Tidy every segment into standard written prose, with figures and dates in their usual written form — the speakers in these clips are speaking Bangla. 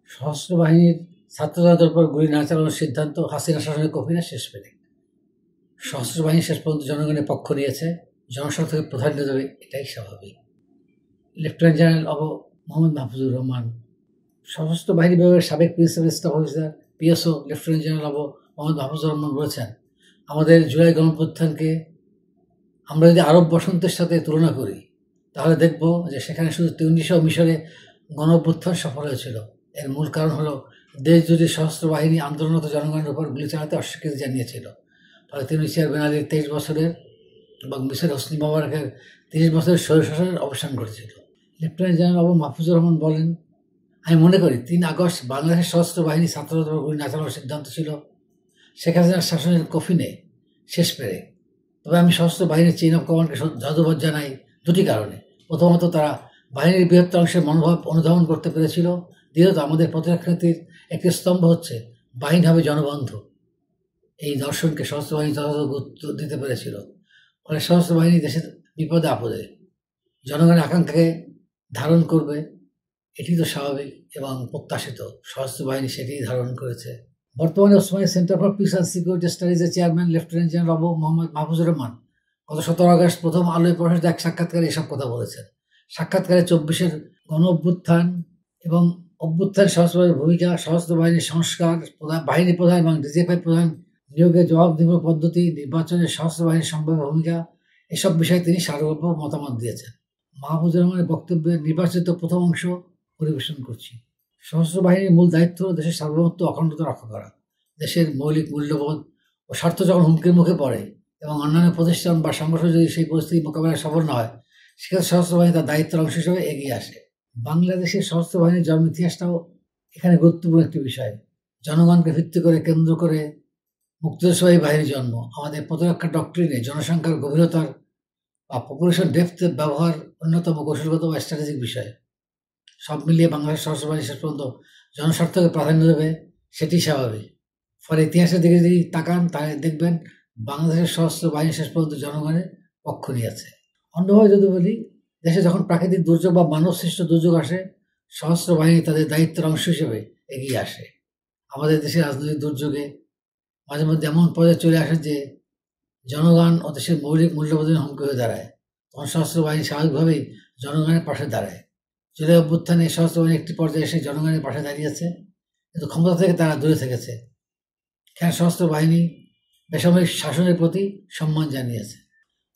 সশস্ত্র বাহিনীর ছাত্রজনতার উপর গুলি না চালানোর সিদ্ধান্ত হাসিনা শাসনের কফিনে শেষ পেরে সশস্ত্র বাহিনী শেষ পর্যন্ত জনগণের পক্ষ নিয়েছে, জনস্বার্থকে প্রাধান্য দেবে, এটাই স্বাভাবিক। লেফটেন্যান্ট জেনারেল মোহাম্মদ মাহফুজুর রহমান, সশস্ত্র বাহিনী বিভাগের সাবেক principal staff officer PSO lieutenant general Mohammad Mahfuzur Rahman বলেছেন, আমাদের জুলাই গণঅভ্যুত্থানকে আমরা যদি আরব বসন্তের সাথে তুলনা করি তাহলে দেখব যে সেখানে শুধু তিউনিসিয়া ও মিশরে গণঅভ্যুত্থান সফল হয়েছিল। এর মূল কারণ হলো দেশ জুড়ে সশস্ত্র বাহিনী আন্দোলনরত জনগণের উপর গুলি চালাতে অস্বীকৃতি জানিয়েছিল। ফলে তিউনিসিয়ার বেনালির 23 বছরের এবং মিশরের হোসনি মোবারকের 30 বছরের স্বৈরশাসনের অবসান ঘটেছিল। লেফটেন্যান্ট জেনারেল মাহফুজুর রহমান বলেন, আমি মনে করি 3 আগস্ট বাংলাদেশের সশস্ত্র বাহিনী ছাত্রদের উপর গুলি না চালানোর সিদ্ধান্ত ছিল শেখ হাসিনার শাসনের কফিনে শেষ পেরে। তবে আমি সশস্ত্র বাহিনীর চেইন অফ কমান্ডকে ধন্যবাদ জানাই দুটি কারণে। প্রথমত, তারা বাহিনীর বৃহত্তর অংশের মনোভাব অনুধাবন করতে পেরেছিল। দ্বিতীয়ত, আমাদের প্রতিরক্ষা নীতির একটি স্তম্ভ হচ্ছে বাহিনী হবে জনবন্ধু, এই দর্শনকে সশস্ত্র বাহিনী যথাযথ গুরুত্ব দিতে পেরেছিল। ফলে সশস্ত্র বাহিনী দেশের বিপদে আপদে জনগণের আকাঙ্ক্ষাকে ধারণ করবে, এটি তো স্বাভাবিক এবং প্রত্যাশিত। সশস্ত্র বাহিনী সেটিই ধারণ করেছে। বর্তমানে Osmani centre for peace and security স্টাডিজের chairman lieutenant general Mohammad Mahfuzur Rahman গত 17 আগস্ট প্রথম আলোয় প্রকাশিত এক সাক্ষাৎকারে এসব কথা বলেছেন। সাক্ষাৎকারে 24-এর গণ অভ্যুত্থান এবং অভ্যুত্থান সশস্ত্র বাহিনীর ভূমিকা, সশস্ত্র বাহিনীর সংস্কার, বাহিনী প্রধান এবং ডিজিএফআই প্রধান নিয়োগের জবাবদিহির পদ্ধতি, নির্বাচনে সশস্ত্র বাহিনীর সম্ভাব্য ভূমিকা, এসব বিষয়ে তিনি সার্বভৌম মতামত দিয়েছেন। মাহফুজুর রহমানের বক্তব্যের নির্বাচিত প্রথম অংশ পরিবেশন করছি। সশস্ত্র বাহিনীর মূল দায়িত্ব হল দেশের সার্বভৌমত্ব অখণ্ডতা রক্ষা করা। দেশের মৌলিক মূল্যবোধ ও স্বার্থ যখন হুমকির মুখে পড়ে এবং অন্যান্য প্রতিষ্ঠান বা সংগঠন যদি সেই পরিস্থিতি মোকাবেলায় সফল না হয়, সেক্ষেত্রে সশস্ত্র বাহিনী তার দায়িত্বের অংশ হিসেবে এগিয়ে আসে। বাংলাদেশের সশস্ত্র বাহিনীর জন্ম ইতিহাসটাও এখানে গুরুত্বপূর্ণ একটি বিষয়। জনগণকে ভিত্তি করে কেন্দ্র করে মুক্তিযোদ্ধাবাহী বাহিনীর জন্ম। আমাদের প্রতিরক্ষা ডক্ট্রিনে জনসংখ্যার গভীরতার বা পপুলেশন ডেপথের ব্যবহার অন্যতম কৌশলগত বা স্ট্র্যাটেজিক বিষয়। সব মিলিয়ে বাংলাদেশ সশস্ত্র বাহিনী শেষ পর্যন্ত জনস্বার্থকে প্রাধান্য দেবে, সেটি স্বাভাবিক। ফলে ইতিহাসের দিকে যদি তাকান তাহলে দেখবেন বাংলাদেশের সশস্ত্র বাহিনী শেষ পর্যন্ত জনগণের পক্ষ নিয়েছে। অন্যভাবে যদি বলি, দেশে যখন প্রাকৃতিক দুর্যোগ বা মানব সৃষ্ট দুর্যোগ আসে, সশস্ত্র বাহিনী তাদের দায়িত্বের অংশ হিসেবে এগিয়ে আসে। আমাদের দেশের রাজনৈতিক দুর্যোগে মাঝে মধ্যে এমন পর্যায়ে চলে আসে যে জনগণ ও দেশের মৌলিক মূল্যবোধের হুমকি হয়ে দাঁড়ায়, তখন সশস্ত্র বাহিনী স্বাভাবিকভাবেই জনগণের পাশে দাঁড়ায়। জুলাই অভ্যুত্থানে সশস্ত্র বাহিনী একটি পর্যায়ে এসে জনগণের পাশে দাঁড়িয়েছে, কিন্তু ক্ষমতা থেকে তারা দূরে থেকেছে। এখানে সশস্ত্র বাহিনী বেসামরিক শাসনের প্রতি সম্মান জানিয়েছে।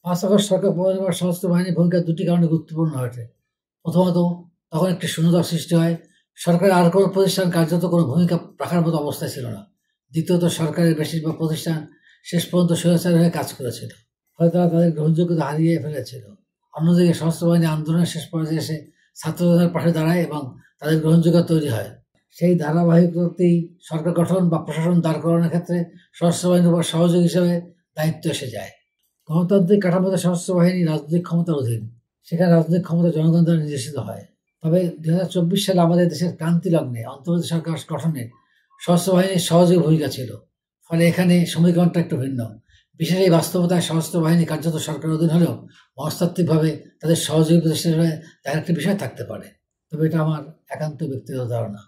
5 আগস্ট সরকার পতনের পর সশস্ত্র বাহিনীর ভূমিকা দুটি কারণে গুরুত্বপূর্ণ হয়েছে। প্রথমত, তখন একটি শূন্যতা সৃষ্টি হয়, সরকারের আর কোনো প্রতিষ্ঠান কার্যত কোনো ভূমিকা রাখার মতো অবস্থায় ছিল না। দ্বিতীয়ত, সরকারের বেশিরভাগ প্রতিষ্ঠান শেষ পর্যন্ত স্বৈরাচারী হয়ে কাজ করেছিল, ফলে তারা তাদের গ্রহণযোগ্যতা হারিয়ে ফেলেছিল। অন্যদিকে সশস্ত্র বাহিনী আন্দোলনের শেষ পর্যায়ে এসে ছাত্রদের পাশে দাঁড়ায় এবং তাদের গ্রহণযোগ্যতা তৈরি হয়। সেই ধারাবাহিকতাতেই সরকার গঠন বা প্রশাসন দাঁড় করানোর ক্ষেত্রে সশস্ত্র বাহিনীর উপর সহযোগী হিসেবে দায়িত্ব এসে যায়। গণতান্ত্রিক কাঠামোতে সশস্ত্র বাহিনী রাজনৈতিক ক্ষমতার অধীন, সেখানে রাজনৈতিক ক্ষমতা জনগণ দ্বারা নির্দেশিত হয়। তবে 2024 সালে আমাদের দেশের ক্রান্তি লগ্নে অন্তর্বর্তী সরকার গঠনে সশস্ত্র বাহিনীর সহযোগী ভূমিকা ছিল, ফলে এখানে সমীকরণটা একটু ভিন্ন। বিশেষ এই বাস্তবতায় সশস্ত্র বাহিনী কার্যত সরকারের অধীন হলেও মনস্তাত্ত্বিকভাবে তাদের সহযোগী প্রতিষ্ঠান হিসেবে তার একটি বিষয় থাকতে পারে। তবে এটা আমার একান্ত ব্যক্তিগত ধারণা।